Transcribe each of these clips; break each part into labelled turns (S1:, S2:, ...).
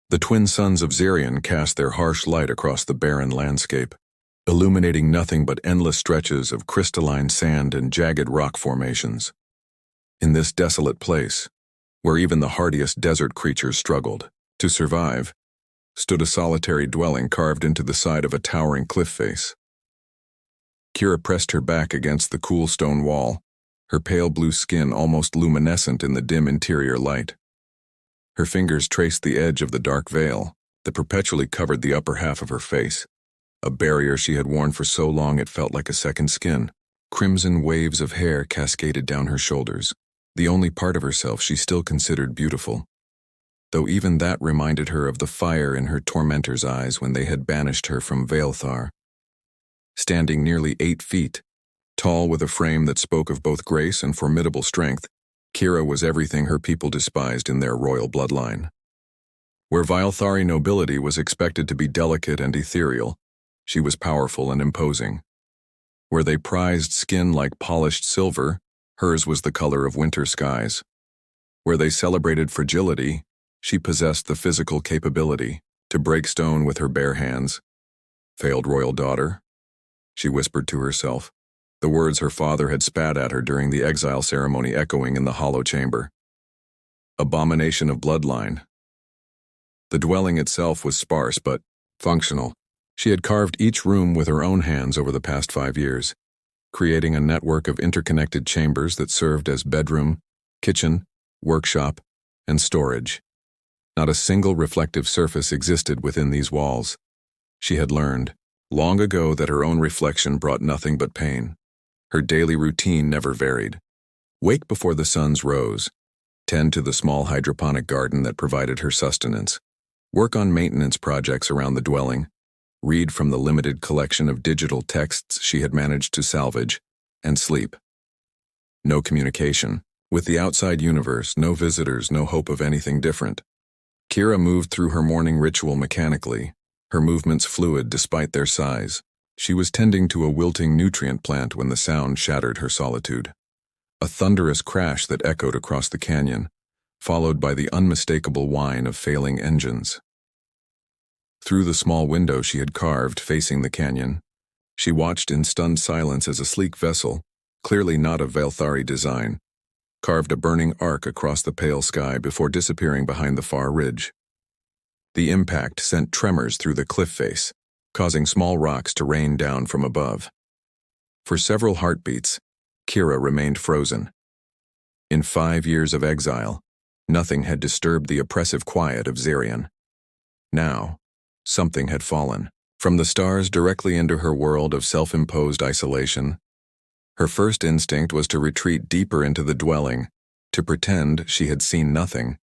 S1: The twin suns of Xerion cast their harsh light across the barren landscape, illuminating nothing but endless stretches of crystalline sand and jagged rock formations. In this desolate place, where even the hardiest desert creatures struggled to survive, stood a solitary dwelling carved into the side of a towering cliff face. Kira pressed her back against the cool stone wall, her pale blue skin almost luminescent in the dim interior light. Her fingers traced the edge of the dark veil that perpetually covered the upper half of her face, a barrier she had worn for so long it felt like a second skin. Crimson waves of hair cascaded down her shoulders, the only part of herself she still considered beautiful, though even that reminded her of the fire in her tormentor's eyes when they had banished her from Vaelthar. Standing nearly 8 feet, tall with a frame that spoke of both grace and formidable strength, Kira was everything her people despised in their royal bloodline. Where Vaelthari nobility was expected to be delicate and ethereal, she was powerful and imposing. Where they prized skin like polished silver, hers was the color of winter skies. Where they celebrated fragility, she possessed the physical capability to break stone with her bare hands. Failed royal daughter, she whispered to herself, the words her father had spat at her during the exile ceremony echoing in the hollow chamber. Abomination of bloodline. The dwelling itself was sparse but functional. She had carved each room with her own hands over the past 5 years, creating a network of interconnected chambers that served as bedroom, kitchen, workshop, and storage. Not a single reflective surface existed within these walls. She had learned, long ago, that her own reflection brought nothing but pain. Her daily routine never varied. Wake before the suns rose, tend to the small hydroponic garden that provided her sustenance, work on maintenance projects around the dwelling, read from the limited collection of digital texts she had managed to salvage, and sleep. No communication. With the outside universe, no visitors, no hope of anything different. Kira moved through her morning ritual mechanically, her movements fluid despite their size. She was tending to a wilting nutrient plant when the sound shattered her solitude. A thunderous crash that echoed across the canyon, followed by the unmistakable whine of failing engines. Through the small window she had carved facing the canyon, she watched in stunned silence as a sleek vessel, clearly not of Vaelthari design, carved a burning arc across the pale sky before disappearing behind the far ridge. The impact sent tremors through the cliff face, causing small rocks to rain down from above. For several heartbeats, Kira remained frozen. In 5 years of exile, nothing had disturbed the oppressive quiet of Xerion. Now, something had fallen. From the stars directly into her world of self-imposed isolation, her first instinct was to retreat deeper into the dwelling, to pretend she had seen nothing.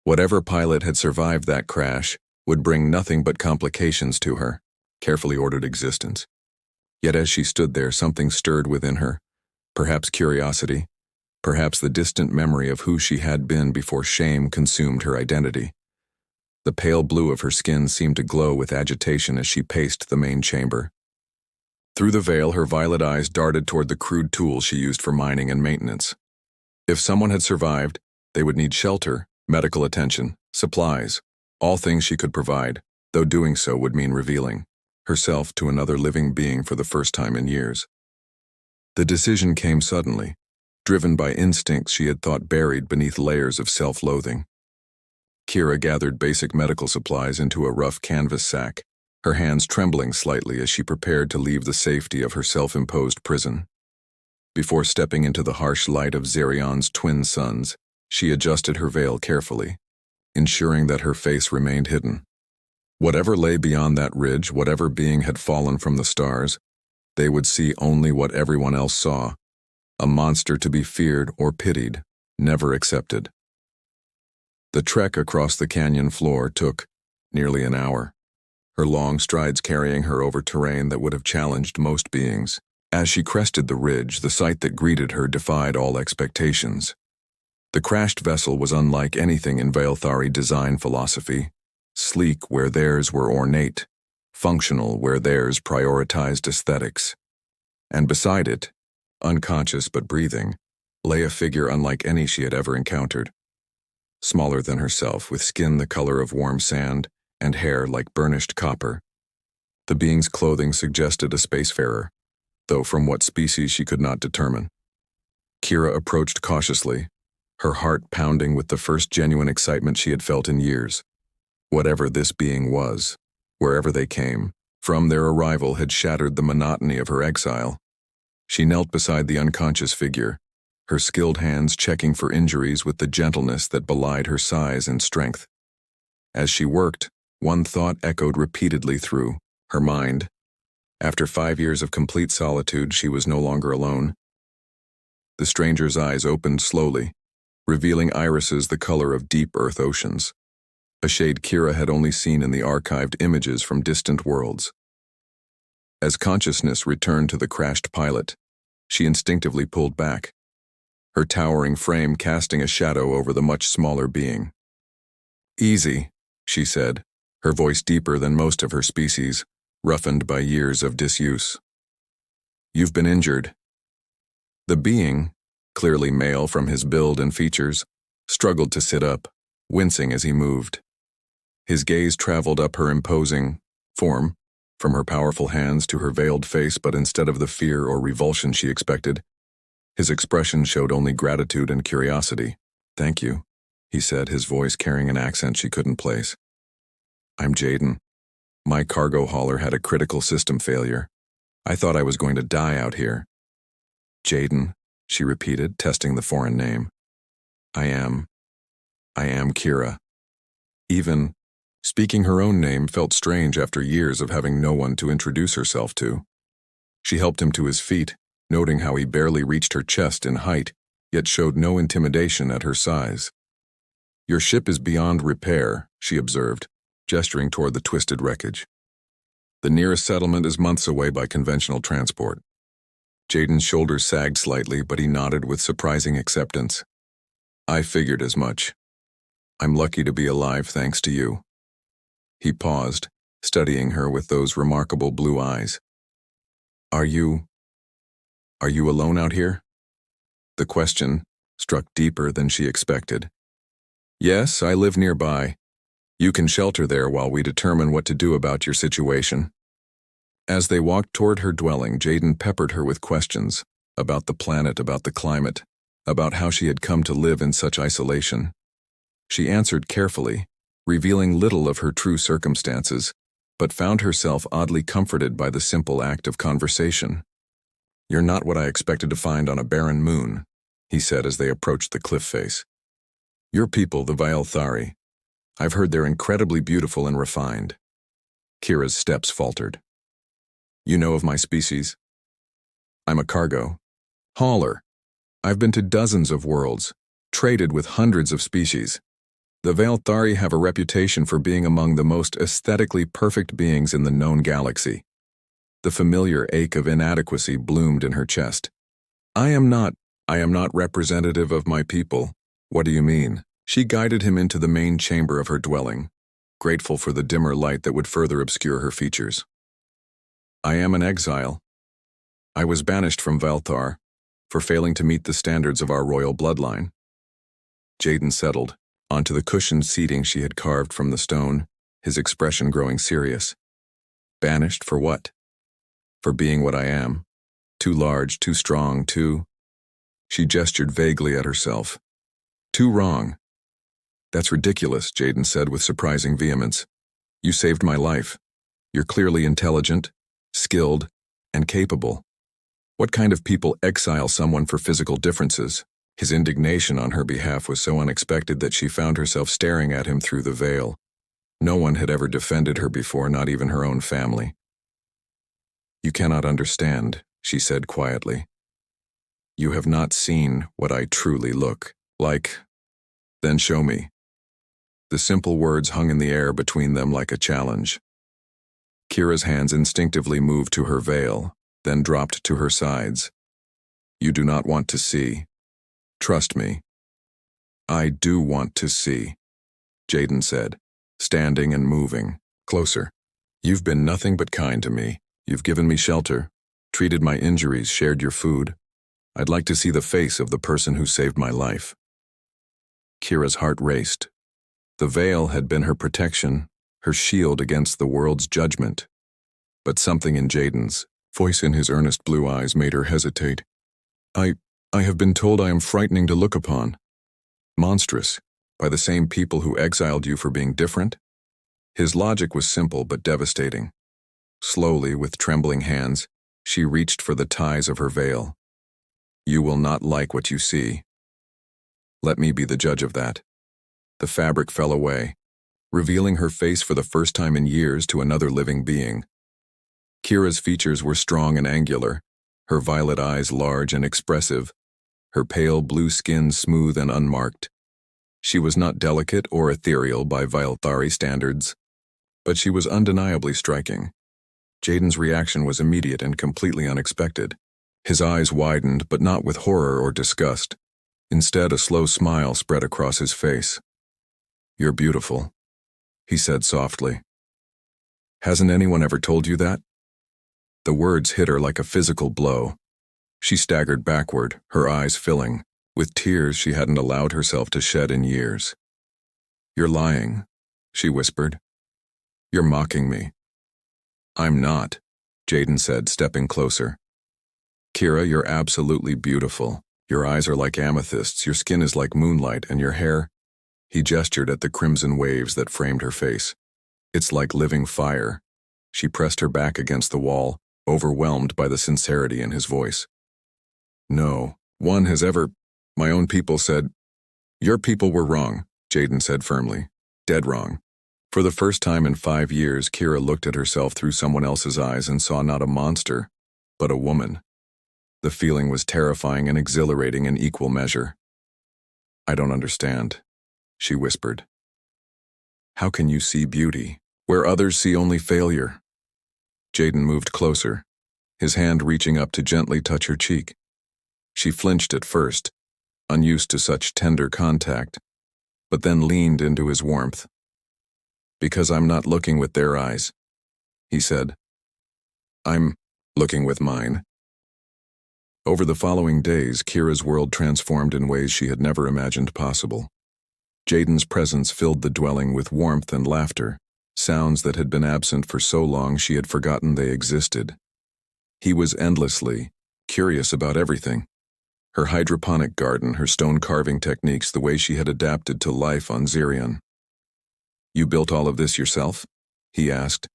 S1: Whatever pilot had survived that crash would bring nothing but complications to her carefully ordered existence. Yet as she stood there, something stirred within her, perhaps curiosity, perhaps the distant memory of who she had been before shame consumed her identity. The pale blue of her skin seemed to glow with agitation as she paced the main chamber. Through the veil, her violet eyes darted toward the crude tools she used for mining and maintenance. If someone had survived, they would need shelter, medical attention, supplies, all things she could provide, though doing so would mean revealing herself to another living being for the first time in years. The decision came suddenly, driven by instincts she had thought buried beneath layers of self-loathing. Kira gathered basic medical supplies into a rough canvas sack, her hands trembling slightly as she prepared to leave the safety of her self-imposed prison. Before stepping into the harsh light of Xerion's twin suns, she adjusted her veil carefully, ensuring that her face remained hidden. Whatever lay beyond that ridge, whatever being had fallen from the stars, they would see only what everyone else saw, a monster to be feared or pitied, never accepted. The trek across the canyon floor took nearly an hour, her long strides carrying her over terrain that would have challenged most beings. As she crested the ridge, the sight that greeted her defied all expectations. The crashed vessel was unlike anything in Vaelthari design philosophy, sleek where theirs were ornate, functional where theirs prioritized aesthetics. And beside it, unconscious but breathing, lay a figure unlike any she had ever encountered. smaller than herself, with skin the color of warm sand and hair like burnished copper. The being's clothing suggested a spacefarer, though from what species she could not determine. Kira approached cautiously, her heart pounding with the first genuine excitement she had felt in years. Whatever this being was, wherever they came from, their arrival had shattered the monotony of her exile. She knelt beside the unconscious figure, her skilled hands checking for injuries with the gentleness that belied her size and strength. As she worked, one thought echoed repeatedly through her mind. After 5 years of complete solitude, she was no longer alone. The stranger's eyes opened slowly, revealing irises the color of deep Earth oceans, a shade Kira had only seen in the archived images from distant worlds. As consciousness returned to the crashed pilot, she instinctively pulled back, her towering frame casting a shadow over the much smaller being. "Easy," she said, her voice deeper than most of her species, roughened by years of disuse. "You've been injured." The being, clearly male from his build and features, struggled to sit up, wincing as he moved. His gaze traveled up her imposing form, from her powerful hands to her veiled face, but instead of the fear or revulsion she expected, his expression showed only gratitude and curiosity. "Thank you," he said, his voice carrying an accent she couldn't place. "I'm Jaden. My cargo hauler had a critical system failure. I thought I was going to die out here." "Jaden," she repeated, testing the foreign name. I am Kira." Even speaking her own name felt strange after years of having no one to introduce herself to. She helped him to his feet, noting how he barely reached her chest in height, yet showed no intimidation at her size. "Your ship is beyond repair," she observed, gesturing toward the twisted wreckage. "The nearest settlement is months away by conventional transport." Jaden's shoulders sagged slightly, but he nodded with surprising acceptance. "I figured as much. I'm lucky to be alive thanks to you." He paused, studying her with those remarkable blue eyes. Are you alone out here?" The question struck deeper than she expected. "Yes, I live nearby. You can shelter there while we determine what to do about your situation." As they walked toward her dwelling, Jaden peppered her with questions about the planet, about the climate, about how she had come to live in such isolation. She answered carefully, revealing little of her true circumstances, but found herself oddly comforted by the simple act of conversation. "You're not what I expected to find on a barren moon," he said as they approached the cliff face. "Your people, the Vaelthari. I've heard they're incredibly beautiful and refined." Kira's steps faltered. "You know of my species?" "I'm a cargo hauler. I've been to dozens of worlds, traded with hundreds of species. The Vaelthari have a reputation for being among the most aesthetically perfect beings in the known galaxy." The familiar ache of inadequacy bloomed in her chest. I am not representative of my people." "What do you mean?" She guided him into the main chamber of her dwelling, grateful for the dimmer light that would further obscure her features. "I am an exile. I was banished from Vaelthar for failing to meet the standards of our royal bloodline." Jaden settled onto the cushioned seating she had carved from the stone, his expression growing serious. "Banished for what?" "For being what I am. Too large, too strong, too—" She gestured vaguely at herself. "Too wrong." "That's ridiculous," Jaden said with surprising vehemence. "You saved my life. You're clearly intelligent, skilled, and capable. What kind of people exile someone for physical differences?" His indignation on her behalf was so unexpected that she found herself staring at him through the veil. No one had ever defended her before, not even her own family. "You cannot understand," she said quietly. "You have not seen what I truly look like. Then show me." The simple words hung in the air between them like a challenge. Kira's hands instinctively moved to her veil, then dropped to her sides. "You do not want to see. Trust me." "I do want to see," Jaden said, standing and moving closer. "You've been nothing but kind to me. You've given me shelter, treated my injuries, shared your food. I'd like to see the face of the person who saved my life." Kira's heart raced. The veil had been her protection, her shield against the world's judgment. But something in Jaden's voice, in his earnest blue eyes, made her hesitate. I have been told I am frightening to look upon. Monstrous, by the same people who exiled you for being different? His logic was simple but devastating. Slowly, with trembling hands, she reached for the ties of her veil. You will not like what you see. Let me be the judge of that. The fabric fell away, revealing her face for the first time in years to another living being. Kira's features were strong and angular, her violet eyes large and expressive, her pale blue skin smooth and unmarked. She was not delicate or ethereal by Vilthari standards, but she was undeniably striking. Jaden's reaction was immediate and completely unexpected. His eyes widened, but not with horror or disgust. Instead, a slow smile spread across his face. You're beautiful, he said softly. Hasn't anyone ever told you that? The words hit her like a physical blow. She staggered backward, her eyes filling, with tears she hadn't allowed herself to shed in years. You're lying, she whispered. You're mocking me. I'm not, Jaden said, stepping closer. Kira, you're absolutely beautiful. Your eyes are like amethysts, your skin is like moonlight, and your hair— He gestured at the crimson waves that framed her face. It's like living fire. She pressed her back against the wall, overwhelmed by the sincerity in his voice. No one has ever— My own people said— Your people were wrong, Jaden said firmly. Dead wrong. For the first time in 5 years, Kira looked at herself through someone else's eyes and saw not a monster, but a woman. The feeling was terrifying and exhilarating in equal measure. I don't understand, she whispered. How can you see beauty where others see only failure? Jaden moved closer, his hand reaching up to gently touch her cheek. She flinched at first, unused to such tender contact, but then leaned into his warmth. Because I'm not looking with their eyes, he said. I'm looking with mine. Over the following days, Kira's world transformed in ways she had never imagined possible. Jaden's presence filled the dwelling with warmth and laughter, sounds that had been absent for so long she had forgotten they existed. He was endlessly curious about everything. Her hydroponic garden, her stone carving techniques, the way she had adapted to life on Zirion. You built all of this yourself? He asked,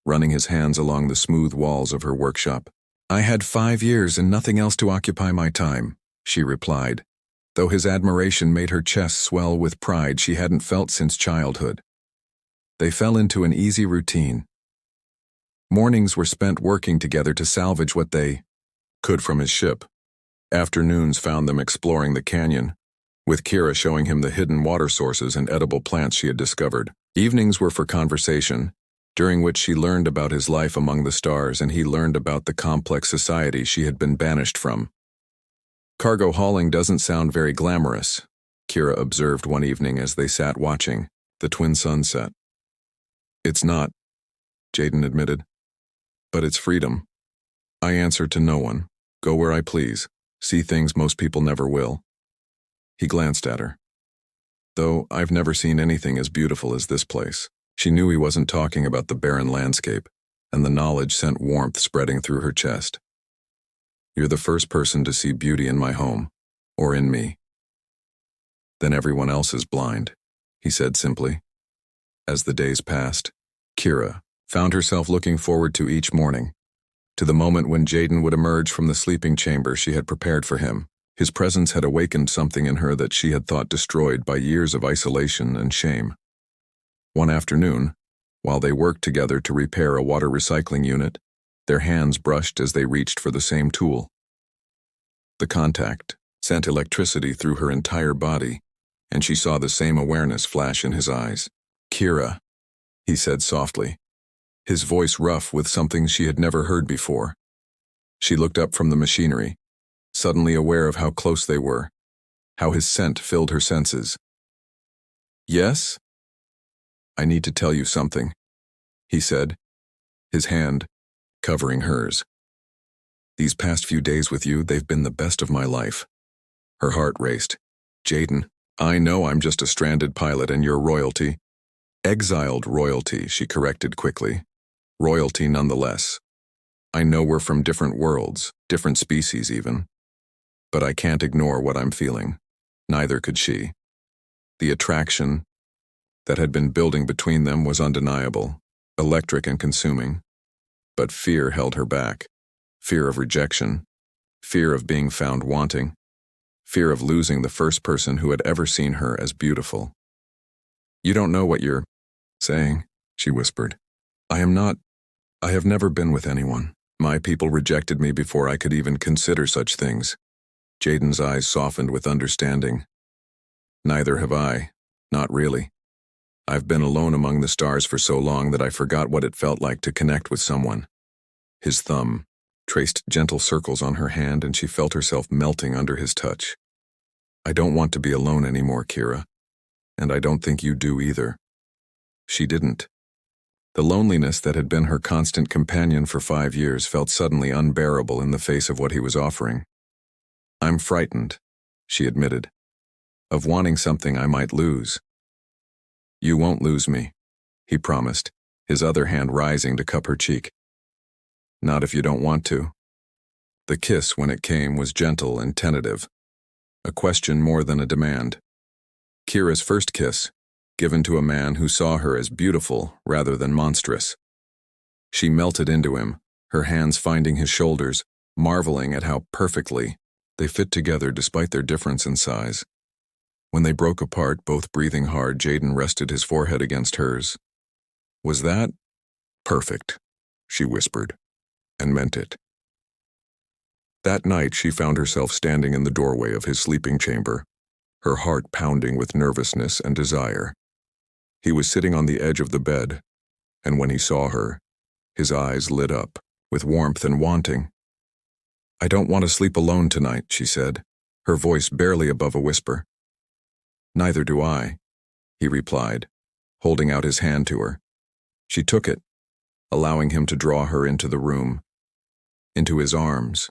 S1: running his hands along the smooth walls of her workshop. I had 5 years and nothing else to occupy my time, she replied, though his admiration made her chest swell with pride she hadn't felt since childhood. They fell into an easy routine. Mornings were spent working together to salvage what they could from his ship. Afternoons found them exploring the canyon, with Kira showing him the hidden water sources and edible plants she had discovered. Evenings were for conversation, during which she learned about his life among the stars and he learned about the complex society she had been banished from. Cargo hauling doesn't sound very glamorous, Kira observed one evening as they sat watching the twin sunset. It's not, Jaden admitted, but it's freedom. I answer to no one, go where I please, see things most people never will. He glanced at her. Though I've never seen anything as beautiful as this place. She knew he wasn't talking about the barren landscape, and the knowledge sent warmth spreading through her chest. You're the first person to see beauty in my home, or in me. Then everyone else is blind, he said simply. As the days passed, Kira found herself looking forward to each morning, to the moment when Jaden would emerge from the sleeping chamber she had prepared for him. His presence had awakened something in her that she had thought destroyed by years of isolation and shame. One afternoon, while they worked together to repair a water recycling unit, their hands brushed as they reached for the same tool. The contact sent electricity through her entire body, and she saw the same awareness flash in his eyes. Kira, he said softly, his voice rough with something she had never heard before. She looked up from the machinery, suddenly aware of how close they were, how his scent filled her senses. Yes? I need to tell you something, he said, his hand covering hers. These past few days with you, they've been the best of my life. Her heart raced. Jaden, I know I'm just a stranded pilot and you're royalty. Exiled royalty, she corrected quickly. Royalty nonetheless. I know we're from different worlds, different species even. But I can't ignore what I'm feeling. Neither could she. The attraction that had been building between them was undeniable, electric and consuming. But fear held her back. Fear of rejection. Fear of being found wanting. Fear of losing the first person who had ever seen her as beautiful. You don't know what you're saying, she whispered. I have never been with anyone. My people rejected me before I could even consider such things. Jaden's eyes softened with understanding. Neither have I. Not really. I've been alone among the stars for so long that I forgot what it felt like to connect with someone. His thumb traced gentle circles on her hand and she felt herself melting under his touch. I don't want to be alone anymore, Kira. And I don't think you do either. She didn't. The loneliness that had been her constant companion for 5 years felt suddenly unbearable in the face of what he was offering. I'm frightened, she admitted, of wanting something I might lose. You won't lose me, he promised, his other hand rising to cup her cheek. Not if you don't want to. The kiss, when it came, was gentle and tentative, a question more than a demand. Kira's first kiss, given to a man who saw her as beautiful rather than monstrous. She melted into him, her hands finding his shoulders, marveling at how perfectly they fit together despite their difference in size. When they broke apart, both breathing hard, Jaden rested his forehead against hers. Was that perfect? She whispered, and meant it. That night she found herself standing in the doorway of his sleeping chamber, her heart pounding with nervousness and desire. He was sitting on the edge of the bed, and when he saw her, his eyes lit up with warmth and wanting. I don't want to sleep alone tonight, she said, her voice barely above a whisper. Neither do I, he replied, holding out his hand to her. She took it, allowing him to draw her into the room, into his arms,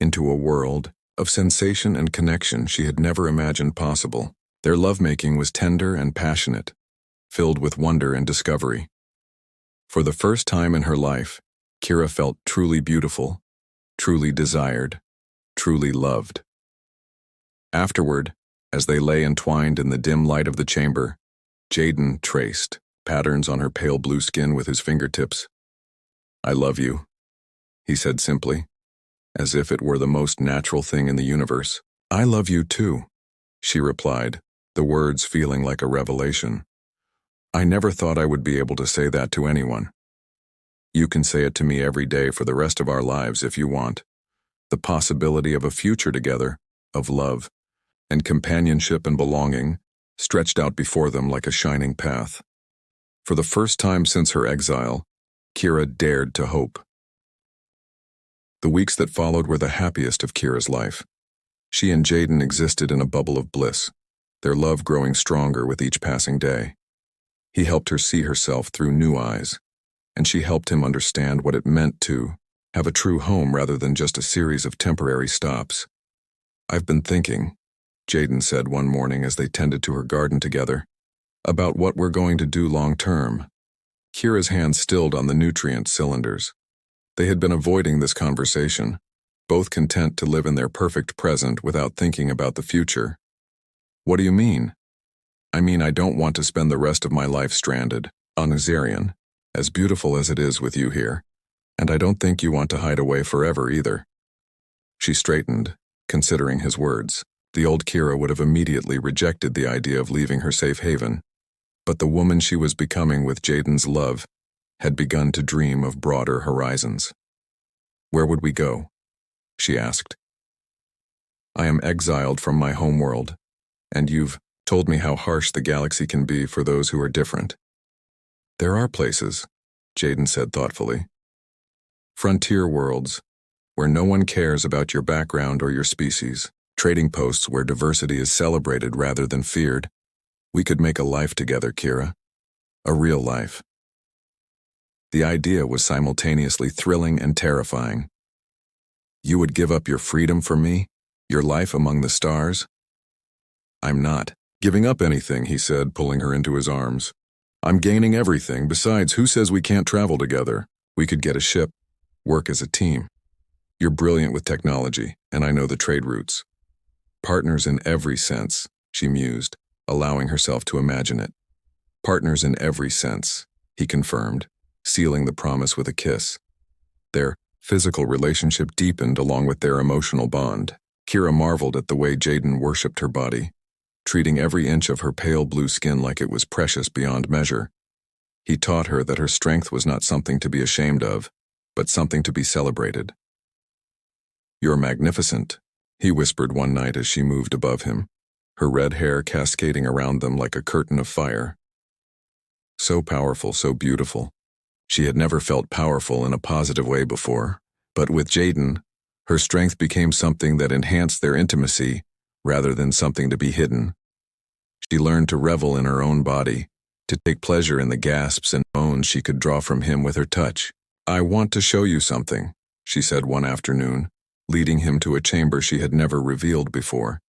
S1: into a world of sensation and connection she had never imagined possible. Their lovemaking was tender and passionate, filled with wonder and discovery. For the first time in her life, Kira felt truly beautiful, truly desired, truly loved. Afterward, as they lay entwined in the dim light of the chamber, Jaden traced patterns on her pale blue skin with his fingertips. I love you, he said simply, as if it were the most natural thing in the universe. I love you too, she replied, the words feeling like a revelation. I never thought I would be able to say that to anyone. You can say it to me every day for the rest of our lives if you want. The possibility of a future together, of love, and companionship and belonging, stretched out before them like a shining path. For the first time since her exile, Kira dared to hope. The weeks that followed were the happiest of Kira's life. She and Jaden existed in a bubble of bliss, their love growing stronger with each passing day. He helped her see herself through new eyes, and she helped him understand what it meant to have a true home rather than just a series of temporary stops. I've been thinking, Jaden said one morning as they tended to her garden together, about what we're going to do long term. Kira's hand stilled on the nutrient cylinders. They had been avoiding this conversation, both content to live in their perfect present without thinking about the future. What do you mean? I mean, I don't want to spend the rest of my life stranded, on Azarian, as beautiful as it is with you here, and I don't think you want to hide away forever either. She straightened, considering his words. The old Kira would have immediately rejected the idea of leaving her safe haven, but the woman she was becoming with Jaden's love had begun to dream of broader horizons. Where would we go? She asked. I am exiled from my homeworld, and you've told me how harsh the galaxy can be for those who are different. There are places, Jaden said thoughtfully. Frontier worlds, where no one cares about your background or your species. Trading posts where diversity is celebrated rather than feared. We could make a life together, Kira. A real life. The idea was simultaneously thrilling and terrifying. You would give up your freedom for me? Your life among the stars? I'm not, Giving up anything, he said, pulling her into his arms. I'm gaining everything. Besides, who says we can't travel together? We could get a ship, work as a team. You're brilliant with technology, and I know the trade routes. Partners in every sense, she mused, allowing herself to imagine it. Partners in every sense, he confirmed, sealing the promise with a kiss. Their physical relationship deepened along with their emotional bond. Kira marveled at the way Jaden worshipped her body, treating every inch of her pale blue skin like it was precious beyond measure. He taught her that her strength was not something to be ashamed of, but something to be celebrated. You're magnificent, he whispered one night as she moved above him, her red hair cascading around them like a curtain of fire. So powerful, so beautiful. She had never felt powerful in a positive way before, but with Jaden, her strength became something that enhanced their intimacy rather than something to be hidden. She learned to revel in her own body, to take pleasure in the gasps and moans she could draw from him with her touch. I want to show you something, she said one afternoon, leading him to a chamber she had never revealed before.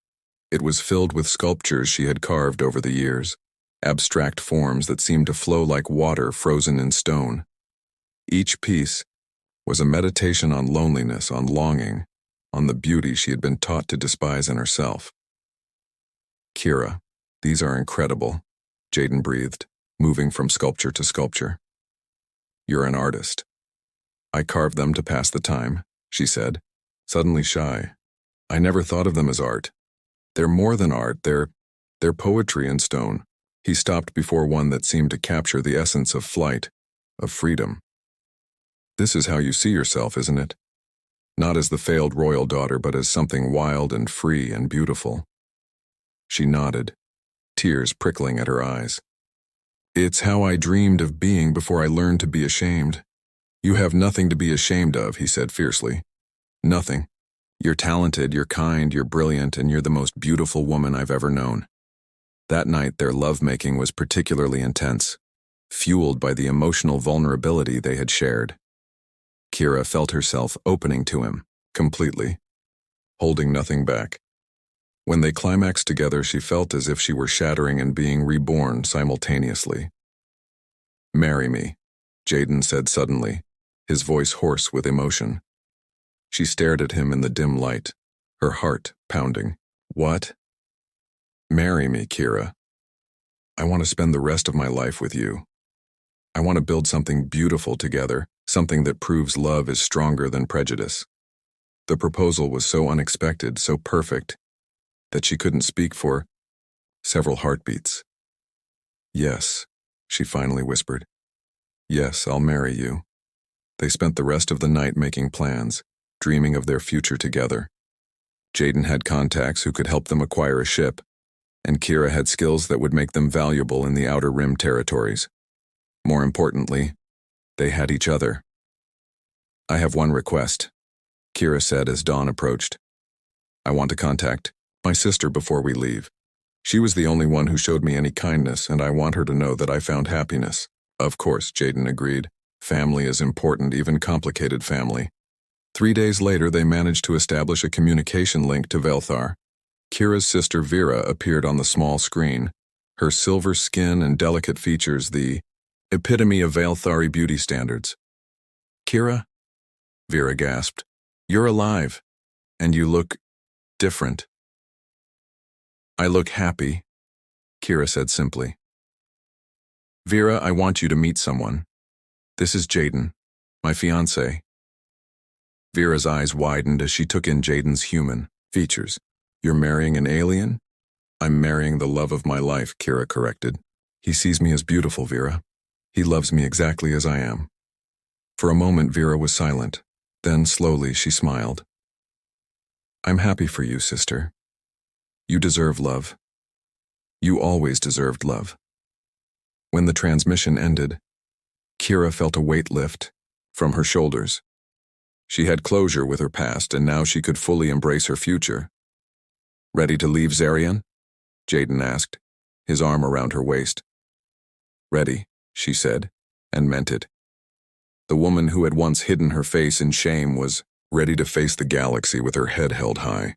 S1: It was filled with sculptures she had carved over the years, abstract forms that seemed to flow like water frozen in stone. Each piece was a meditation on loneliness, on longing, on the beauty she had been taught to despise in herself. Kira, these are incredible, Jaden breathed, moving from sculpture to sculpture. You're an artist. I carved them to pass the time, she said, suddenly shy. I never thought of them as art. They're more than art, they're poetry in stone. He stopped before one that seemed to capture the essence of flight, of freedom. This is how you see yourself, isn't it? Not as the failed royal daughter, but as something wild and free and beautiful. She nodded, tears prickling at her eyes. It's how I dreamed of being before I learned to be ashamed. You have nothing to be ashamed of, he said fiercely. Nothing. You're talented, you're kind, you're brilliant, and you're the most beautiful woman I've ever known. That night, their lovemaking was particularly intense, fueled by the emotional vulnerability they had shared. Kira felt herself opening to him, completely, holding nothing back. When they climaxed together, she felt as if she were shattering and being reborn simultaneously. Marry me, Jaden said suddenly, his voice hoarse with emotion. She stared at him in the dim light, her heart pounding. What? Marry me, Kira. I want to spend the rest of my life with you. I want to build something beautiful together, something that proves love is stronger than prejudice. The proposal was so unexpected, so perfect, that she couldn't speak for several heartbeats. Yes, she finally whispered. Yes, I'll marry you. They spent the rest of the night making plans, dreaming of their future together. Jaden had contacts who could help them acquire a ship, and Kira had skills that would make them valuable in the Outer Rim territories. More importantly, they had each other. I have one request, Kira said as dawn approached. I want to contact my sister before we leave. She was the only one who showed me any kindness, and I want her to know that I found happiness. Of course, Jaden agreed. Family is important, even complicated family. 3 days later, they managed to establish a communication link to Velthar. Kira's sister Vera appeared on the small screen, her silver skin and delicate features the epitome of Velthari beauty standards. Kira? Vera gasped. You're alive, and you look different. I look happy, Kira said simply. Vera, I want you to meet someone. This is Jaden, my fiancé. Vera's eyes widened as she took in Jaden's human features. You're marrying an alien? I'm marrying the love of my life, Kira corrected. He sees me as beautiful, Vera. He loves me exactly as I am. For a moment, Vera was silent. Then, slowly, she smiled. I'm happy for you, sister. You deserve love. You always deserved love. When the transmission ended, Kira felt a weight lift from her shoulders. She had closure with her past, and now she could fully embrace her future. Ready to leave Zarian? Jaden asked, his arm around her waist. Ready, she said, and meant it. The woman who had once hidden her face in shame was ready to face the galaxy with her head held high.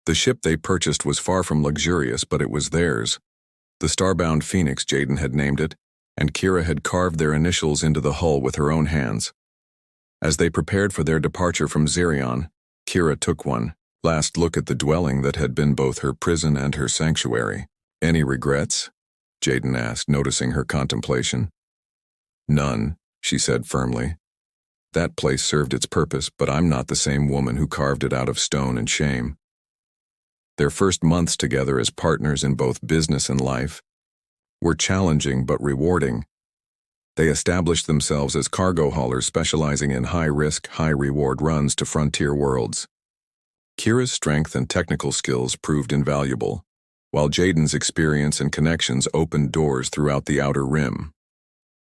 S1: The ship they purchased was far from luxurious, but it was theirs. The starbound Phoenix, Jaden had named it, and Kira had carved their initials into the hull with her own hands. As they prepared for their departure from Xerion, Kira took one last look at the dwelling that had been both her prison and her sanctuary. "Any regrets?" Jaden asked, noticing her contemplation. "None," she said firmly. "That place served its purpose, but I'm not the same woman who carved it out of stone and shame." Their first months together as partners in both business and life were challenging but rewarding. They established themselves as cargo haulers specializing in high-risk, high-reward runs to frontier worlds. Kira's strength and technical skills proved invaluable, while Jaden's experience and connections opened doors throughout the Outer Rim.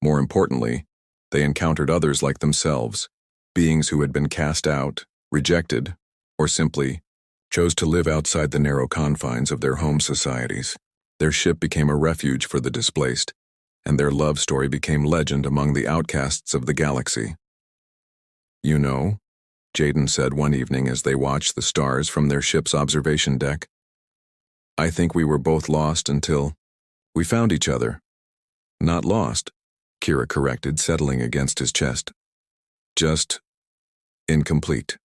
S1: More importantly, they encountered others like themselves, beings who had been cast out, rejected, or simply chose to live outside the narrow confines of their home societies. Their ship became a refuge for the displaced, and their love story became legend among the outcasts of the galaxy. "You know," Jaden said one evening as they watched the stars from their ship's observation deck, "I think we were both lost until we found each other." "Not lost," Kira corrected, settling against his chest. "Just incomplete."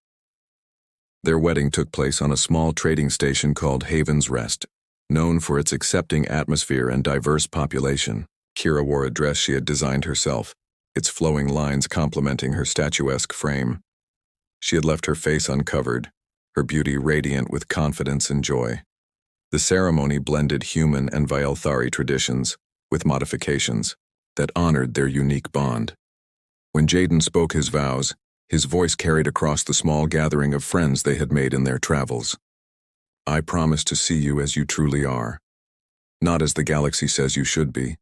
S1: Their wedding took place on a small trading station called Haven's Rest, known for its accepting atmosphere and diverse population. Kira wore a dress she had designed herself, its flowing lines complementing her statuesque frame. She had left her face uncovered, her beauty radiant with confidence and joy. The ceremony blended human and Vaelthari traditions, with modifications, that honored their unique bond. When Jaden spoke his vows, his voice carried across the small gathering of friends they had made in their travels. "I promise to see you as you truly are. Not as the galaxy says you should be,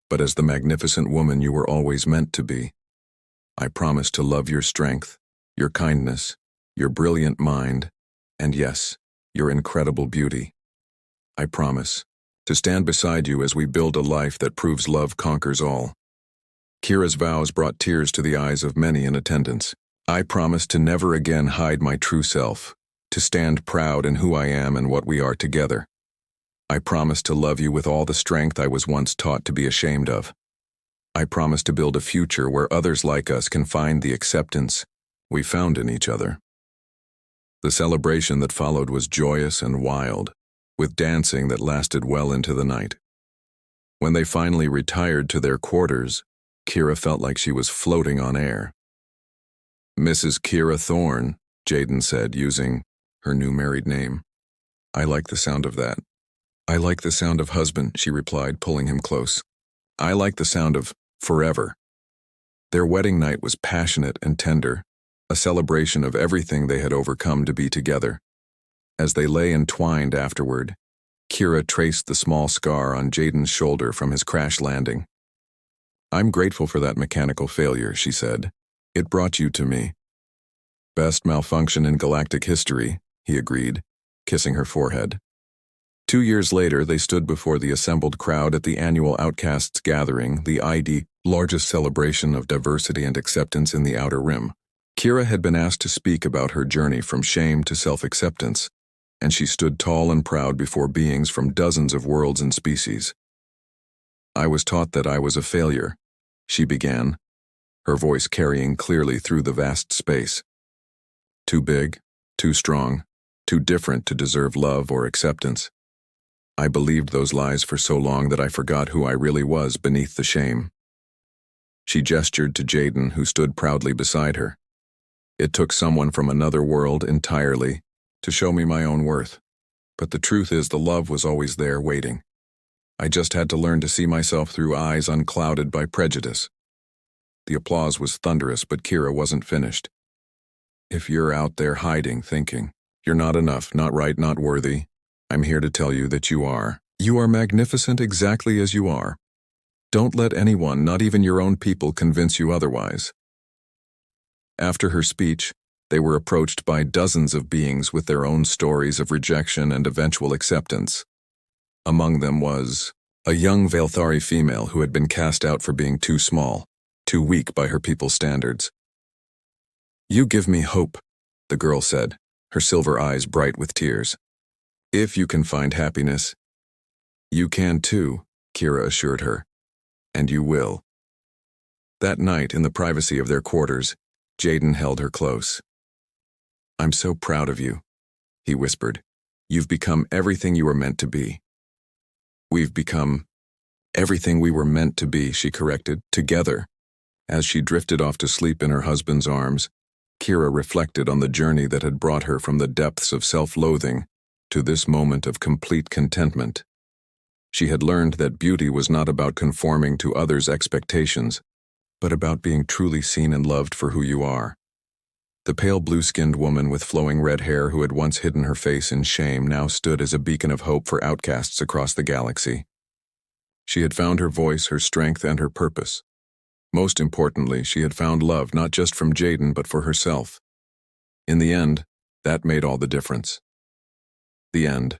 S1: but as the magnificent woman you were always meant to be. I promise to love your strength, your kindness, your brilliant mind, and yes, your incredible beauty. I promise to stand beside you as we build a life that proves love conquers all." Kira's vows brought tears to the eyes of many in attendance. "I promise to never again hide my true self, to stand proud in who I am and what we are together. I promise to love you with all the strength I was once taught to be ashamed of. I promise to build a future where others like us can find the acceptance we found in each other." The celebration that followed was joyous and wild, with dancing that lasted well into the night. When they finally retired to their quarters, Kira felt like she was floating on air. "Mrs. Kira Thorne," Jaden said, using her new married name. "I like the sound of that." "I like the sound of husband," she replied, pulling him close. "I like the sound of forever." Their wedding night was passionate and tender, a celebration of everything they had overcome to be together. As they lay entwined afterward, Kira traced the small scar on Jaden's shoulder from his crash landing. "I'm grateful for that mechanical failure," she said. "It brought you to me." "Best malfunction in galactic history," he agreed, kissing her forehead. 2 years later, they stood before the assembled crowd at the annual Outcasts Gathering, the ID largest celebration of diversity and acceptance in the Outer Rim. Kira had been asked to speak about her journey from shame to self-acceptance, and she stood tall and proud before beings from dozens of worlds and species. "I was taught that I was a failure," she began, her voice carrying clearly through the vast space. "Too big, too strong, too different to deserve love or acceptance. I believed those lies for so long that I forgot who I really was beneath the shame." She gestured to Jaden, who stood proudly beside her. "It took someone from another world entirely to show me my own worth. But the truth is the love was always there waiting. I just had to learn to see myself through eyes unclouded by prejudice." The applause was thunderous, but Kira wasn't finished. "If you're out there hiding, thinking you're not enough, not right, not worthy, I'm here to tell you that you are. You are magnificent exactly as you are. Don't let anyone, not even your own people, convince you otherwise." After her speech, they were approached by dozens of beings with their own stories of rejection and eventual acceptance. Among them was a young Vaelthari female who had been cast out for being too small, too weak by her people's standards. "You give me hope," the girl said, her silver eyes bright with tears. If you can find happiness, you can too, Kira assured her. And you will. That night, in the privacy of their quarters, Jaden held her close. I'm so proud of you, he whispered. You've become everything you were meant to be. We've become everything we were meant to be, she corrected, together. As she drifted off to sleep in her husband's arms, Kira reflected on the journey that had brought her from the depths of self-loathing to this moment of complete contentment. She had learned that beauty was not about conforming to others' expectations, but about being truly seen and loved for who you are. The pale blue-skinned woman with flowing red hair who had once hidden her face in shame now stood as a beacon of hope for outcasts across the galaxy. She had found her voice, her strength, and her purpose. Most importantly, she had found love not just from Jaden but for herself. In the end, that made all the difference. The end.